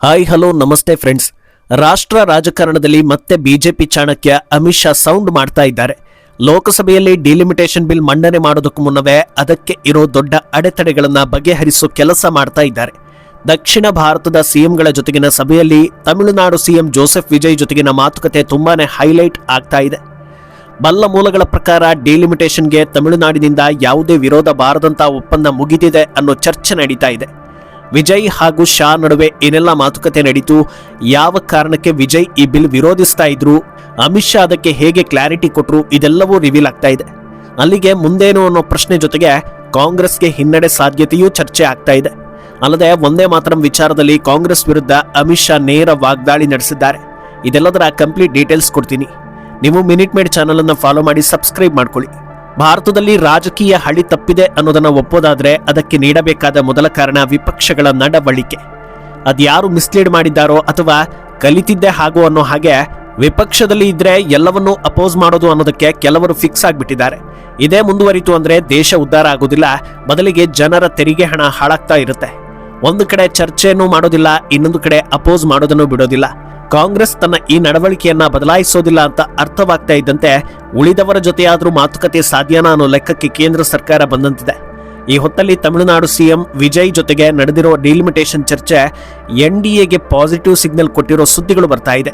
Hi hello ನಮಸ್ತೆ friends. ರಾಷ್ಟ್ರ ರಾಜಕಾರಣದಲ್ಲಿ ಮತ್ತೆ ಬಿಜೆಪಿ ಚಾಣಕ್ಯ ಅಮಿತ್ ಶಾ ಸೌಂಡ್ ಮಾಡ್ತಾ ಇದ್ದಾರೆ. ಲೋಕಸಭೆಯಲ್ಲಿ ಡಿಲಿಮಿಟೇಷನ್ ಬಿಲ್ ಮಂಡನೆ ಮಾಡೋದಕ್ಕೂ ಮುನ್ನವೇ ಅದಕ್ಕೆ ಇರೋ ದೊಡ್ಡ ಅಡೆತಡೆಗಳನ್ನ ಬಗೆಹರಿಸೋ ಕೆಲಸ ಮಾಡ್ತಾ ಇದ್ದಾರೆ. ದಕ್ಷಿಣ ಭಾರತದ ಸಿಎಂಗಳ ಜೊತೆಗಿನ ಸಭೆಯಲ್ಲಿ ತಮಿಳುನಾಡು ಸಿಎಂ ಜೋಸೆಫ್ ವಿಜಯ್ ಜೊತೆಗಿನ ಮಾತುಕತೆ ತುಂಬಾನೇ ಹೈಲೈಟ್ ಆಗ್ತಾ ಇದೆ. ಬಲ್ಲ ಮೂಲಗಳ ಪ್ರಕಾರ ಡಿಲಿಮಿಟೇಷನ್ಗೆ ತಮಿಳುನಾಡಿನಿಂದ ಯಾವುದೇ ವಿರೋಧ ಬಾರದಂತ ಒಪ್ಪಂದ ಮುಗಿದಿದೆ ಅನ್ನೋ ಚರ್ಚೆ ನಡೀತಾ ಇದೆ. ವಿಜಯ್ ಹಾಗೂ ಶಾ ನಡುವೆ ಏನೆಲ್ಲ ಮಾತುಕತೆ ನಡೀತು, ಯಾವ ಕಾರಣಕ್ಕೆ ವಿಜಯ್ ಈ ಬಿಲ್ ವಿರೋಧಿಸ್ತಾ ಇದ್ರು, ಅಮಿತ್ ಶಾ ಅದಕ್ಕೆ ಹೇಗೆ ಕ್ಲಾರಿಟಿ ಕೊಟ್ಟರು, ಇದೆಲ್ಲವೂ ರಿವೀಲ್ ಆಗ್ತಾ ಇದೆ. ಅಲ್ಲಿಗೆ ಮುಂದೇನು ಅನ್ನೋ ಪ್ರಶ್ನೆ ಜೊತೆಗೆ ಕಾಂಗ್ರೆಸ್ಗೆ ಹಿನ್ನಡೆ ಸಾಧ್ಯತೆಯೂ ಚರ್ಚೆ ಆಗ್ತಾ ಇದೆ. ಅಲ್ಲದೆ ಒಂದೇ ಮಾತರಂ ವಿಚಾರದಲ್ಲಿ ಕಾಂಗ್ರೆಸ್ ವಿರುದ್ಧ ಅಮಿತ್ ಶಾ ನೇರ ವಾಗ್ದಾಳಿ ನಡೆಸಿದ್ದಾರೆ. ಇದೆಲ್ಲದರ ಕಂಪ್ಲೀಟ್ ಡೀಟೇಲ್ಸ್ ಕೊಡ್ತೀನಿ. ನೀವು ಮಿನಿಟ್ ಮೇಡ್ ಚಾನಲ್ ಅನ್ನು ಫಾಲೋ ಮಾಡಿ ಸಬ್ಸ್ಕ್ರೈಬ್ ಮಾಡ್ಕೊಳ್ಳಿ. ಭಾರತದಲ್ಲಿ ರಾಜಕೀಯ ಹಳಿ ತಪ್ಪಿದೆ ಅನ್ನೋದನ್ನ ಒಪ್ಪೋದಾದ್ರೆ ಅದಕ್ಕೆ ನೀಡಬೇಕಾದ ಮೊದಲ ಕಾರಣ ವಿಪಕ್ಷಗಳ ನಡವಳಿಕೆ. ಅದ್ಯಾರು ಮಿಸ್ಲೀಡ್ ಮಾಡಿದ್ದಾರೋ ಅಥವಾ ಕಲಿತಿದ್ದೆ ಹಾಗೂ ಅನ್ನೋ ಹಾಗೆ ವಿಪಕ್ಷದಲ್ಲಿ ಇದ್ರೆ ಎಲ್ಲವನ್ನೂ ಅಪೋಸ್ ಮಾಡೋದು ಅನ್ನೋದಕ್ಕೆ ಕೆಲವರು ಫಿಕ್ಸ್ ಆಗಿಬಿಟ್ಟಿದ್ದಾರೆ. ಇದೇ ಮುಂದುವರಿತು ಅಂದ್ರೆ ದೇಶ ಉದ್ಧಾರ ಆಗೋದಿಲ್ಲ, ಬದಲಿಗೆ ಜನರ ತೆರಿಗೆ ಹಣ ಹಾಳಾಗ್ತಾ ಇರುತ್ತೆ. ಒಂದು ಕಡೆ ಚರ್ಚೆಯನ್ನು ಮಾಡೋದಿಲ್ಲ, ಇನ್ನೊಂದು ಕಡೆ ಅಪೋಸ್ ಮಾಡೋದನ್ನು ಬಿಡೋದಿಲ್ಲ. ಕಾಂಗ್ರೆಸ್ ತನ್ನ ಈ ನಡವಳಿಕೆಯನ್ನ ಬದಲಾಯಿಸೋದಿಲ್ಲ ಅಂತ ಅರ್ಥವಾಗ್ತಾ ಇದ್ದಂತೆ ಉಳಿದವರ ಜೊತೆಯಾದ್ರೂ ಮಾತುಕತೆ ಸಾಧ್ಯನಾ ಅನ್ನೋ ಲೆಕ್ಕಕ್ಕೆ ಕೇಂದ್ರ ಸರ್ಕಾರ ಬಂದಂತಿದೆ. ಈ ಹೊತ್ತಲ್ಲಿ ತಮಿಳುನಾಡು ಸಿಎಂ ವಿಜಯ್ ಜೊತೆಗೆ ನಡೆದಿರೋ ಡಿಲಿಮಿಟೇಷನ್ ಚರ್ಚೆ ಎನ್ಡಿಎಗೆ ಪಾಸಿಟಿವ್ ಸಿಗ್ನಲ್ ಕೊಟ್ಟಿರೋ ಸುದ್ದಿಗಳು ಬರ್ತಾ ಇದೆ.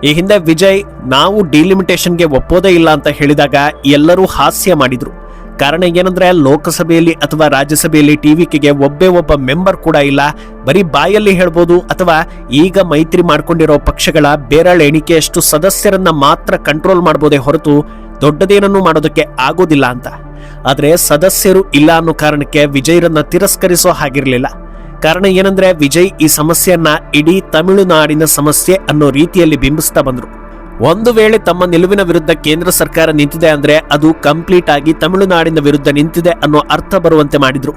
ಈ ಹಿಂದೆ ವಿಜಯ್ ನಾವು ಡಿಲಿಮಿಟೇಷನ್ಗೆ ಒಪ್ಪೋದೇ ಇಲ್ಲ ಅಂತ ಹೇಳಿದಾಗ ಎಲ್ಲರೂ ಹಾಸ್ಯ ಮಾಡಿದ್ರು. ಕಾರಣ ಏನಂದ್ರೆ ಲೋಕಸಭೆಯಲ್ಲಿ ಅಥವಾ ರಾಜ್ಯಸಭೆಯಲ್ಲಿ ಟಿವಿಕೆಗೆ ಒಬ್ಬ ಮೆಂಬರ್ ಕೂಡ ಇಲ್ಲ, ಬರೀ ಬಾಯಲ್ಲಿ ಹೇಳ್ಬೋದು ಅಥವಾ ಈಗ ಮೈತ್ರಿ ಮಾಡ್ಕೊಂಡಿರೋ ಪಕ್ಷಗಳ ಬೇರಳ ಎಣಿಕೆಯಷ್ಟು ಸದಸ್ಯರನ್ನ ಮಾತ್ರ ಕಂಟ್ರೋಲ್ ಮಾಡಬಹುದೇ ಹೊರತು ದೊಡ್ಡದೇನನ್ನು ಮಾಡೋದಕ್ಕೆ ಆಗೋದಿಲ್ಲ ಅಂತ. ಆದ್ರೆ ಸದಸ್ಯರು ಇಲ್ಲ ಅನ್ನೋ ಕಾರಣಕ್ಕೆ ವಿಜಯ್ರನ್ನ ತಿರಸ್ಕರಿಸೋ ಹಾಗಿರ್ಲಿಲ್ಲ. ಕಾರಣ ಏನಂದ್ರೆ ವಿಜಯ್ ಈ ಸಮಸ್ಯೆಯನ್ನ ಇಡೀ ತಮಿಳುನಾಡಿನ ಸಮಸ್ಯೆ ಅನ್ನೋ ರೀತಿಯಲ್ಲಿ ಬಿಂಬಿಸ್ತಾ ಬಂದ್ರು. ಒಂದು ವೇಳೆ ತಮ್ಮ ನಿಲುವಿನ ವಿರುದ್ಧ ಕೇಂದ್ರ ಸರ್ಕಾರ ನಿಂತಿದೆ ಅಂದ್ರೆ ಅದು ಕಂಪ್ಲೀಟ್ ಆಗಿ ತಮಿಳುನಾಡಿನ ವಿರುದ್ಧ ನಿಂತಿದೆ ಅನ್ನೋ ಅರ್ಥ ಬರುವಂತೆ ಮಾಡಿದ್ರು.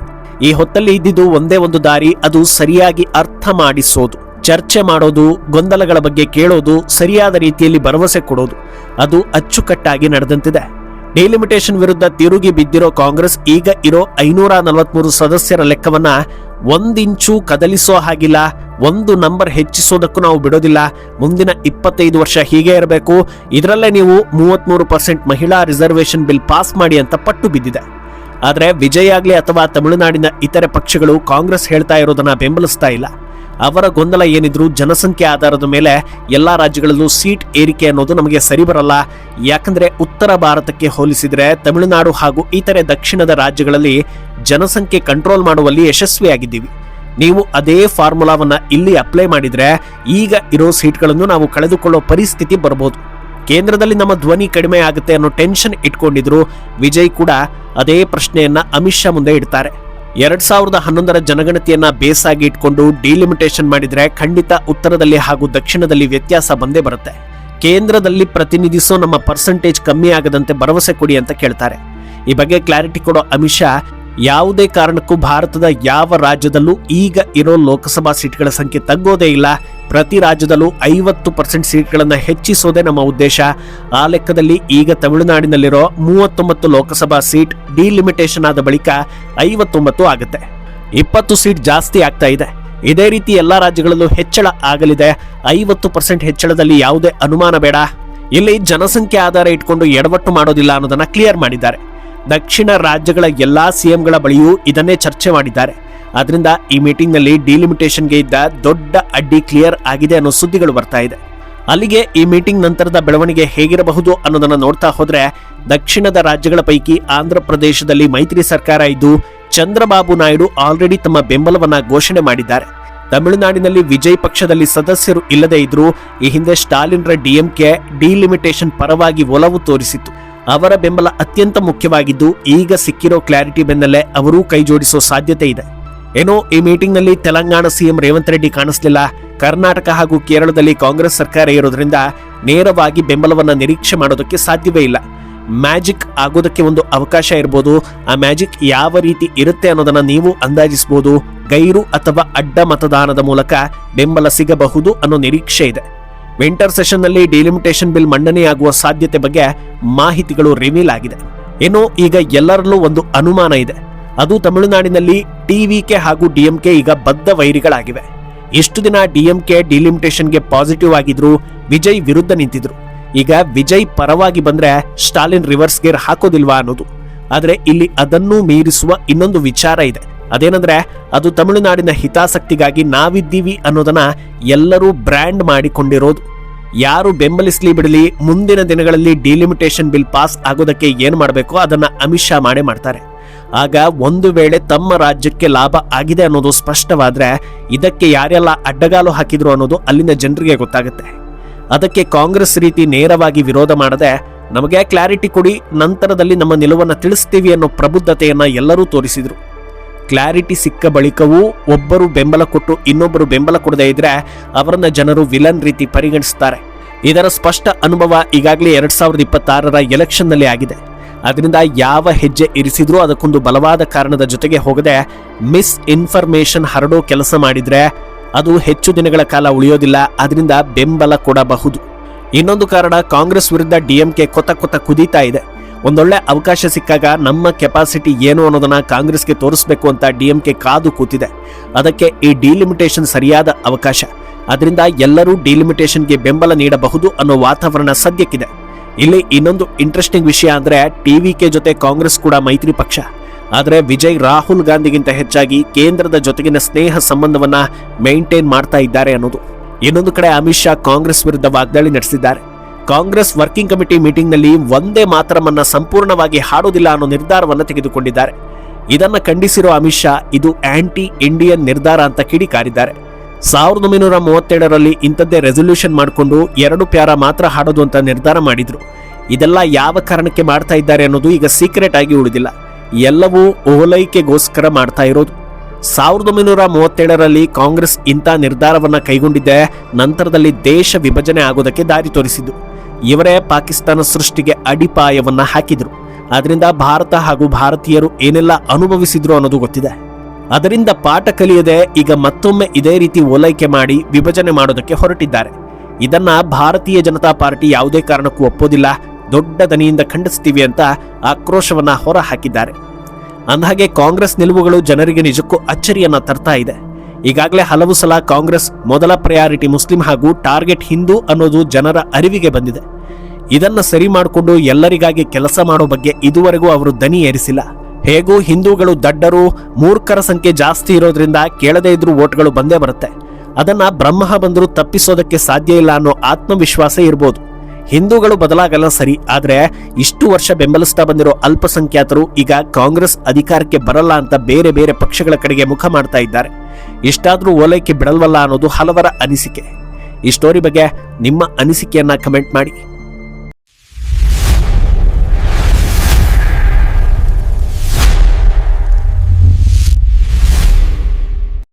ಈ ಹೊತ್ತಲ್ಲಿ ಇದ್ದಿದ್ದು ಒಂದೇ ಒಂದು ದಾರಿ, ಅದು ಸರಿಯಾಗಿ ಅರ್ಥ ಮಾಡಿಸೋದು, ಚರ್ಚೆ ಮಾಡೋದು, ಗೊಂದಲಗಳ ಬಗ್ಗೆ ಕೇಳೋದು, ಸರಿಯಾದ ರೀತಿಯಲ್ಲಿ ಭರವಸೆ ಕೊಡೋದು. ಅದು ಅಚ್ಚುಕಟ್ಟಾಗಿ ನಡೆದಂತಿದೆ. ಡಿಲಿಮಿಟೇಷನ್ ವಿರುದ್ಧ ತಿರುಗಿ ಬಿದ್ದಿರೋ ಕಾಂಗ್ರೆಸ್ ಈಗ ಇರೋ 543 ಸದಸ್ಯರ ಲೆಕ್ಕವನ್ನ ಒಂದಿಂಚು ಕದಲಿಸೋ ಹಾಗಿಲ್ಲ, ಒಂದು ನಂಬರ್ ಹೆಚ್ಚಿಸೋದಕ್ಕೂ ನಾವು ಬಿಡೋದಿಲ್ಲ, ಮುಂದಿನ 25 ವರ್ಷ ಹೀಗೆ ಇರಬೇಕು, ಇದರಲ್ಲೇ ನೀವು 33% ಮಹಿಳಾ ರಿಸರ್ವೇಶನ್ ಬಿಲ್ ಪಾಸ್ ಮಾಡಿ ಅಂತ ಪಟ್ಟು ಬಿದ್ದಿದೆ. ಆದ್ರೆ ವಿಜಯ್ ಆಗ್ಲಿ ಅಥವಾ ತಮಿಳುನಾಡಿನ ಇತರೆ ಪಕ್ಷಗಳು ಕಾಂಗ್ರೆಸ್ ಹೇಳ್ತಾ ಇರೋದನ್ನ ಬೆಂಬಲಿಸ್ತಾ ಇಲ್ಲ. ಅವರ ಗೊಂದಲ ಏನಿದ್ರು ಜನಸಂಖ್ಯೆ ಆಧಾರದ ಮೇಲೆ ಎಲ್ಲಾ ರಾಜ್ಯಗಳಲ್ಲೂ ಸೀಟ್ ಏರಿಕೆ ಅನ್ನೋದು ನಮಗೆ ಸರಿ ಬರಲ್ಲ. ಯಾಕಂದ್ರೆ ಉತ್ತರ ಭಾರತಕ್ಕೆ ಹೋಲಿಸಿದ್ರೆ ತಮಿಳುನಾಡು ಹಾಗೂ ಇತರೆ ದಕ್ಷಿಣದ ರಾಜ್ಯಗಳಲ್ಲಿ ಜನಸಂಖ್ಯೆ ಕಂಟ್ರೋಲ್ ಮಾಡುವಲ್ಲಿ ಯಶಸ್ವಿಯಾಗಿದ್ದೀವಿ. ನೀವು ಅದೇ ಫಾರ್ಮುಲಾವನ್ನ ಇಲ್ಲಿ ಅಪ್ಲೈ ಮಾಡಿದ್ರೆ ಈಗ ಇರೋ ಸೀಟ್ಗಳನ್ನು ನಾವು ಕಳೆದುಕೊಳ್ಳೋ ಪರಿಸ್ಥಿತಿ ಬರಬಹುದು. ಕೇಂದ್ರದಲ್ಲಿ ನಮ್ಮ ಧ್ವನಿ ಕಡಿಮೆ ಆಗುತ್ತೆ ಅನ್ನೋ ಟೆನ್ಷನ್ ಇಟ್ಕೊಂಡಿದ್ರು. ವಿಜಯ್ ಕೂಡ ಅದೇ ಪ್ರಶ್ನೆಯನ್ನ ಅಮಿತ್ ಶಾ ಮುಂದೆ ಇಡ್ತಾರೆ. 2011ರ ಜನಗಣತಿಯನ್ನ ಬೇಸಾಗಿ ಇಟ್ಕೊಂಡು ಡಿಲಿಮಿಟೇಷನ್ ಮಾಡಿದ್ರೆ ಖಂಡಿತ ಉತ್ತರದಲ್ಲಿ ಹಾಗೂ ದಕ್ಷಿಣದಲ್ಲಿ ವ್ಯತ್ಯಾಸ ಬಂದೇ ಬರುತ್ತೆ. ಕೇಂದ್ರದಲ್ಲಿ ಪ್ರತಿನಿಧಿಸೋ ನಮ್ಮ ಪರ್ಸೆಂಟೇಜ್ ಕಮ್ಮಿ ಆಗದಂತೆ ಭರವಸೆ ಕೊಡಿ ಅಂತ ಕೇಳ್ತಾರೆ. ಈ ಬಗ್ಗೆ ಕ್ಲಾರಿಟಿ ಕೊಡೋ ಅಮಿತ್ ಶಾ ಯಾವುದೇ ಕಾರಣಕ್ಕೂ ಭಾರತದ ಯಾವ ರಾಜ್ಯದಲ್ಲೂ ಈಗ ಇರೋ ಲೋಕಸಭಾ ಸೀಟ್ಗಳ ಸಂಖ್ಯೆ ತಗ್ಗೋದೇ ಇಲ್ಲ, ಪ್ರತಿ ರಾಜ್ಯದಲ್ಲೂ 50% ಸೀಟ್ಗಳನ್ನ ಹೆಚ್ಚಿಸೋದೇ ನಮ್ಮ ಉದ್ದೇಶ. ಆ ಲೆಕ್ಕದಲ್ಲಿ ಈಗ ತಮಿಳುನಾಡಿನಲ್ಲಿರೋ 39 ಲೋಕಸಭಾ ಸೀಟ್ ಡಿಲಿಮಿಟೇಷನ್ ಆದ ಬಳಿಕ 59 ಆಗುತ್ತೆ. 20 ಸೀಟ್ ಜಾಸ್ತಿ ಆಗ್ತಾ ಇದೆ. ಇದೇ ರೀತಿ ಎಲ್ಲಾ ರಾಜ್ಯಗಳಲ್ಲೂ ಹೆಚ್ಚಳ ಆಗಲಿದೆ. 50% ಹೆಚ್ಚಳದಲ್ಲಿ ಯಾವುದೇ ಅನುಮಾನ ಬೇಡ. ಇಲ್ಲಿ ಜನಸಂಖ್ಯೆ ಆಧಾರ ಇಟ್ಕೊಂಡು ಎಡವಟ್ಟು ಮಾಡೋದಿಲ್ಲ ಅನ್ನೋದನ್ನ ಕ್ಲಿಯರ್ ಮಾಡಿದ್ದಾರೆ. ದಕ್ಷಿಣ ರಾಜ್ಯಗಳ ಎಲ್ಲಾ ಸಿಎಂಗಳ ಬಳಿಯೂ ಇದನ್ನೇ ಚರ್ಚೆ ಮಾಡಿದ್ದಾರೆ. ಆದ್ರಿಂದ ಈ ಮೀಟಿಂಗ್ ನಲ್ಲಿ ಡಿಲಿಮಿಟೇಷನ್ಗೆ ಇದ್ದ ದೊಡ್ಡ ಅಡ್ಡಿ ಕ್ಲಿಯರ್ ಆಗಿದೆ ಅನ್ನೋ ಸುದ್ದಿಗಳು ಬರ್ತಾ ಇದೆ. ಅಲ್ಲಿಗೆ ಈ ಮೀಟಿಂಗ್ ನಂತರದ ಬೆಳವಣಿಗೆ ಹೇಗಿರಬಹುದು ಅನ್ನೋದನ್ನ ನೋಡ್ತಾ ಹೋದ್ರೆ ದಕ್ಷಿಣದ ರಾಜ್ಯಗಳ ಪೈಕಿ ಆಂಧ್ರ ಪ್ರದೇಶದಲ್ಲಿ ಮೈತ್ರಿ ಸರ್ಕಾರ ಇದ್ದು ಚಂದ್ರಬಾಬು ನಾಯ್ಡು ಆಲ್ರೆಡಿ ತಮ್ಮ ಬೆಂಬಲವನ್ನ ಘೋಷಣೆ ಮಾಡಿದ್ದಾರೆ. ತಮಿಳುನಾಡಿನಲ್ಲಿ ವಿಜಯ್ ಪಕ್ಷದಲ್ಲಿ ಸದಸ್ಯರು ಇಲ್ಲದೇ ಇದ್ರೂ ಈ ಹಿಂದೆ ಸ್ಟಾಲಿನ್ರ ಡಿಎಂಕೆ ಡಿಲಿಮಿಟೇಷನ್ ಪರವಾಗಿ ಒಲವು ತೋರಿಸಿತ್ತು. ಅವರ ಬೆಂಬಲ ಅತ್ಯಂತ ಮುಖ್ಯವಾಗಿದ್ದು ಈಗ ಸಿಕ್ಕಿರೋ ಕ್ಲಾರಿಟಿ ಬೆನ್ನಲ್ಲೇ ಅವರೂ ಕೈ ಜೋಡಿಸೋ ಸಾಧ್ಯತೆ ಇದೆ. ಏನೋ ಈ ಮೀಟಿಂಗ್ ನಲ್ಲಿ ತೆಲಂಗಾಣ ಸಿಎಂ ರೇವಂತ್ ರೆಡ್ಡಿ ಕಾಣಿಸ್ಲಿಲ್ಲ. ಕರ್ನಾಟಕ ಹಾಗೂ ಕೇರಳದಲ್ಲಿ ಕಾಂಗ್ರೆಸ್ ಸರ್ಕಾರ ಇರೋದ್ರಿಂದ ನೇರವಾಗಿ ಬೆಂಬಲವನ್ನ ನಿರೀಕ್ಷೆ ಮಾಡೋದಕ್ಕೆ ಸಾಧ್ಯವೇ ಇಲ್ಲ. ಮ್ಯಾಜಿಕ್ ಆಗೋದಕ್ಕೆ ಒಂದು ಅವಕಾಶ ಇರಬಹುದು. ಆ ಮ್ಯಾಜಿಕ್ ಯಾವ ರೀತಿ ಇರುತ್ತೆ ಅನ್ನೋದನ್ನ ನೀವು ಅಂದಾಜಿಸಬಹುದು. ಗೈರು ಅಥವಾ ಅಡ್ಡ ಮತದಾನದ ಮೂಲಕ ಬೆಂಬಲ ಸಿಗಬಹುದು ಅನ್ನೋ ನಿರೀಕ್ಷೆ ಇದೆ. ವಿಂಟರ್ ಸೆಷನ್ ನಲ್ಲಿ ಡಿಲಿಮಿಟೇಷನ್ ಬಿಲ್ ಮಂಡನೆಯಾಗುವ ಸಾಧ್ಯತೆ ಬಗ್ಗೆ ಮಾಹಿತಿಗಳು ರಿವೀಲ್ ಆಗಿದೆ. ಏನೋ ಈಗ ಎಲ್ಲರಲ್ಲೂ ಒಂದು ಅನುಮಾನ ಇದೆ. ಅದು ತಮಿಳುನಾಡಿನಲ್ಲಿ ಟಿವಿಕೆ ಹಾಗೂ ಡಿಎಂಕೆ ಈಗ ಬದ್ಧ ವೈರಿಗಳಾಗಿವೆ. ಇಷ್ಟು ದಿನ ಡಿಎಂಕೆ ಡಿಲಿಮಿಟೇಷನ್ಗೆ ಪಾಸಿಟಿವ್ ಆಗಿದ್ರು, ವಿಜಯ್ ವಿರುದ್ಧ ನಿಂತಿದ್ರು. ಈಗ ವಿಜಯ್ ಪರವಾಗಿ ಬಂದ್ರೆ ಸ್ಟಾಲಿನ್ ರಿವರ್ಸ್ ಗೇರ್ ಹಾಕೋದಿಲ್ವಾ ಅನ್ನೋದು. ಆದ್ರೆ ಇಲ್ಲಿ ಅದನ್ನೂ ಮೀರಿಸುವ ಇನ್ನೊಂದು ವಿಚಾರ ಇದೆ. ಅದೇನಂದ್ರೆ ಅದು ತಮಿಳುನಾಡಿನ ಹಿತಾಸಕ್ತಿಗಾಗಿ ನಾವಿದ್ದೀವಿ ಅನ್ನೋದನ್ನ ಎಲ್ಲರೂ ಬ್ರ್ಯಾಂಡ್ ಮಾಡಿಕೊಂಡಿರೋದು. ಯಾರು ಬೆಂಬಲಿಸಲಿ ಬಿಡಲಿ, ಮುಂದಿನ ದಿನಗಳಲ್ಲಿ ಡಿಲಿಮಿಟೇಷನ್ ಬಿಲ್ ಪಾಸ್ ಆಗೋದಕ್ಕೆ ಏನ್ ಮಾಡಬೇಕೋ ಅದನ್ನ ಅಮಿತ್ ಶಾ ಮಾಡೇ ಮಾಡ್ತಾರೆ. ಆಗ ಒಂದು ವೇಳೆ ತಮ್ಮ ರಾಜ್ಯಕ್ಕೆ ಲಾಭ ಆಗಿದೆ ಅನ್ನೋದು ಸ್ಪಷ್ಟವಾದ್ರೆ ಇದಕ್ಕೆ ಯಾರೆಲ್ಲ ಅಡ್ಡಗಾಲು ಹಾಕಿದ್ರು ಅನ್ನೋದು ಅಲ್ಲಿನ ಜನರಿಗೆ ಗೊತ್ತಾಗುತ್ತೆ. ಅದಕ್ಕೆ ಕಾಂಗ್ರೆಸ್ ರೀತಿ ನೇರವಾಗಿ ವಿರೋಧ ಮಾಡದೆ ನಮಗೆ ಕ್ಲಾರಿಟಿ ಕೊಡಿ, ನಂತರದಲ್ಲಿ ನಮ್ಮ ನಿಲುವನ್ನು ತಿಳಿಸ್ತೀವಿ ಅನ್ನೋ ಪ್ರಬುದ್ಧತೆಯನ್ನ ಎಲ್ಲರೂ ತೋರಿಸಿದ್ರು. ಕ್ಲಾರಿಟಿ ಸಿಕ್ಕ ಬಳಿಕವೂ ಒಬ್ಬರು ಬೆಂಬಲ ಕೊಟ್ಟು ಇನ್ನೊಬ್ಬರು ಬೆಂಬಲ ಕೊಡದೇ ಇದ್ರೆ ಅವರನ್ನ ಜನರು ವಿಲನ್ ರೀತಿ ಪರಿಗಣಿಸುತ್ತಾರೆ. ಇದರ ಸ್ಪಷ್ಟ ಅನುಭವ ಈಗಾಗಲೇ 2026ರ ಎಲೆಕ್ಷನ್ನಲ್ಲಿ ಆಗಿದೆ. ಅದರಿಂದ ಯಾವ ಹೆಜ್ಜೆ ಇರಿಸಿದ್ರೂ ಅದಕ್ಕೊಂದು ಬಲವಾದ ಕಾರಣದ ಜೊತೆಗೆ ಹೋಗದೆ ಮಿಸ್ ಇನ್ಫಾರ್ಮೇಶನ್ ಹರಡೋ ಕೆಲಸ ಮಾಡಿದ್ರೆ ಅದು ಹೆಚ್ಚು ದಿನಗಳ ಕಾಲ ಉಳಿಯೋದಿಲ್ಲ. ಅದರಿಂದ ಬೆಂಬಲ ಕೊಡಬಹುದು. ಇನ್ನೊಂದು ಕಾರಣ, ಕಾಂಗ್ರೆಸ್ ವಿರುದ್ಧ ಡಿಎಂಕೆ ಕೊತ್ತ ಕುದೀತಾ ಇದೆ. ಒಂದೊಳ್ಳೆ ಅವಕಾಶ ಸಿಕ್ಕಾಗ ನಮ್ಮ ಕೆಪಾಸಿಟಿ ಏನು ಅನ್ನೋದನ್ನ ಕಾಂಗ್ರೆಸ್ಗೆ ತೋರಿಸಬೇಕು ಅಂತ ಡಿಎಂಕೆ ಕಾದು ಕೂತಿದೆ. ಅದಕ್ಕೆ ಈ ಡಿಲಿಮಿಟೇಷನ್ ಸರಿಯಾದ ಅವಕಾಶ. ಅದರಿಂದ ಎಲ್ಲರೂ ಡಿಲಿಮಿಟೇಷನ್ಗೆ ಬೆಂಬಲ ನೀಡಬಹುದು ಅನ್ನೋ ವಾತಾವರಣ ಸದ್ಯಕ್ಕಿದೆ. ಇಲ್ಲಿ ಇನ್ನೊಂದು ಇಂಟ್ರೆಸ್ಟಿಂಗ್ ವಿಷಯ ಅಂದ್ರೆ ಟಿವಿಕೆ ಜೊತೆ ಕಾಂಗ್ರೆಸ್ ಕೂಡ ಮೈತ್ರಿ ಪಕ್ಷ. ಆದರೆ ವಿಜಯ್ ರಾಹುಲ್ ಗಾಂಧಿಗಿಂತ ಹೆಚ್ಚಾಗಿ ಕೇಂದ್ರದ ಜೊತೆಗಿನ ಸ್ನೇಹ ಸಂಬಂಧವನ್ನ ಮೇಂಟೈನ್ ಮಾಡ್ತಾ ಇದ್ದಾರೆ ಅನ್ನೋದು. ಇನ್ನೊಂದು ಕಡೆ ಅಮಿತ್ ಶಾ ಕಾಂಗ್ರೆಸ್ ವಿರುದ್ಧ ವಾಗ್ದಾಳಿ ನಡೆಸಿದ್ದಾರೆ. ಕಾಂಗ್ರೆಸ್ ವರ್ಕಿಂಗ್ ಕಮಿಟಿ ಮೀಟಿಂಗ್ನಲ್ಲಿ ಒಂದೇ ಮಾತರಮನ್ನ ಸಂಪೂರ್ಣವಾಗಿ ಹಾಡೋದಿಲ್ಲ ಅನ್ನೋ ನಿರ್ಧಾರವನ್ನು ತೆಗೆದುಕೊಂಡಿದ್ದಾರೆ. ಇದನ್ನ ಖಂಡಿಸಿರೋ ಅಮಿತ್ ಶಾ ಇದು ಆಂಟಿ ಇಂಡಿಯನ್ ನಿರ್ಧಾರ ಅಂತ ಕಿಡಿಕಾರಿದ್ದಾರೆ. 1937ರಲ್ಲಿ ಇಂಥದ್ದೇ ರೆಸೊಲ್ಯೂಷನ್ ಮಾಡಿಕೊಂಡು 2 ಪ್ಯಾರ ಮಾತ್ರ ಹಾಡೋದು ಅಂತ ನಿರ್ಧಾರ ಮಾಡಿದ್ರು. ಇದೆಲ್ಲ ಯಾವ ಕಾರಣಕ್ಕೆ ಮಾಡ್ತಾ ಇದ್ದಾರೆ ಅನ್ನೋದು ಈಗ ಸೀಕ್ರೆಟ್ ಆಗಿ ಉಳಿದಿಲ್ಲ. ಎಲ್ಲವೂ ಓಲೈಕೆಗೋಸ್ಕರ ಮಾಡ್ತಾ ಇರೋದು. 1937ರಲ್ಲಿ ಕಾಂಗ್ರೆಸ್ ಇಂಥ ನಿರ್ಧಾರವನ್ನ ಕೈಗೊಂಡಿದ್ದೆ ನಂತರದಲ್ಲಿ ದೇಶ ವಿಭಜನೆ ಆಗೋದಕ್ಕೆ ದಾರಿ ತೋರಿಸಿದ್ದು. ಇವರೇ ಪಾಕಿಸ್ತಾನ ಸೃಷ್ಟಿಗೆ ಅಡಿಪಾಯವನ್ನ ಹಾಕಿದ್ರು. ಅದರಿಂದ ಭಾರತ ಹಾಗೂ ಭಾರತೀಯರು ಏನೆಲ್ಲ ಅನುಭವಿಸಿದ್ರು ಅನ್ನೋದು ಗೊತ್ತಿದೆ. ಅದರಿಂದ ಪಾಠ ಕಲಿಯದೆ ಈಗ ಮತ್ತೊಮ್ಮೆ ಇದೇ ರೀತಿ ಓಲೈಕೆ ಮಾಡಿ ವಿಭಜನೆ ಮಾಡೋದಕ್ಕೆ ಹೊರಟಿದ್ದಾರೆ. ಇದನ್ನ ಭಾರತೀಯ ಜನತಾ ಪಾರ್ಟಿ ಯಾವುದೇ ಕಾರಣಕ್ಕೂ ಒಪ್ಪೋದಿಲ್ಲ, ದೊಡ್ಡ ದನಿಯಿಂದ ಖಂಡಿಸ್ತೀವಿ ಅಂತ ಆಕ್ರೋಶವನ್ನ ಹೊರ ಹಾಕಿದ್ದಾರೆ. ಅಂದಹಾಗೆ ಕಾಂಗ್ರೆಸ್ ನಿಲುವುಗಳು ಜನರಿಗೆ ನಿಜಕ್ಕೂ ಅಚ್ಚರಿಯನ್ನ ತರ್ತಾ ಇದೆ. ಈಗಾಗಲೇ ಹಲವು ಸಲ ಕಾಂಗ್ರೆಸ್ ಮೊದಲ ಪ್ರಯಾರಿಟಿ ಮುಸ್ಲಿಂ ಹಾಗೂ ಟಾರ್ಗೆಟ್ ಹಿಂದೂ ಅನ್ನೋದು ಜನರ ಅರಿವಿಗೆ ಬಂದಿದೆ. ಇದನ್ನ ಸರಿ ಮಾಡಿಕೊಂಡು ಎಲ್ಲರಿಗಾಗಿ ಕೆಲಸ ಮಾಡೋ ಬಗ್ಗೆ ಇದುವರೆಗೂ ಅವರು ದನಿ ಏರಿಸಿಲ್ಲ. ಹೇಗೂ ಹಿಂದೂಗಳು ದಡ್ಡರು, ಮೂರ್ಖರ ಸಂಖ್ಯೆ ಜಾಸ್ತಿ ಇರೋದ್ರಿಂದ ಕೇಳದೇ ಇದ್ರೂ ವೋಟ್ಗಳು ಬಂದೇ ಬರುತ್ತೆ. ಅದನ್ನ ಬ್ರಹ್ಮ ಬಂದರೂ ತಪ್ಪಿಸೋದಕ್ಕೆ ಸಾಧ್ಯ ಇಲ್ಲ ಅನ್ನೋ ಆತ್ಮವಿಶ್ವಾಸ ಇರ್ಬೋದು. ಹಿಂದೂಗಳು ಬದಲಾಗಲ್ಲ ಸರಿ, ಆದ್ರೆ ಇಷ್ಟು ವರ್ಷ ಬೆಂಬಲಿಸ್ತಾ ಬಂದಿರೋ ಅಲ್ಪಸಂಖ್ಯಾತರು ಈಗ ಕಾಂಗ್ರೆಸ್ ಅಧಿಕಾರಕ್ಕೆ ಬರಲ್ಲ ಅಂತ ಬೇರೆ ಬೇರೆ ಪಕ್ಷಗಳ ಕಡೆಗೆ ಮುಖ ಮಾಡ್ತಾ ಇದ್ದಾರೆ. ಇಷ್ಟಾದ್ರೂ ಓಲೈಕೆ ಬಿಡಲ್ವಲ್ಲ ಅನ್ನೋದು ಹಲವರ ಅನಿಸಿಕೆ. ಈ ಸ್ಟೋರಿ ಬಗ್ಗೆ ನಿಮ್ಮ ಅನಿಸಿಕೆಯನ್ನ ಕಮೆಂಟ್ ಮಾಡಿ.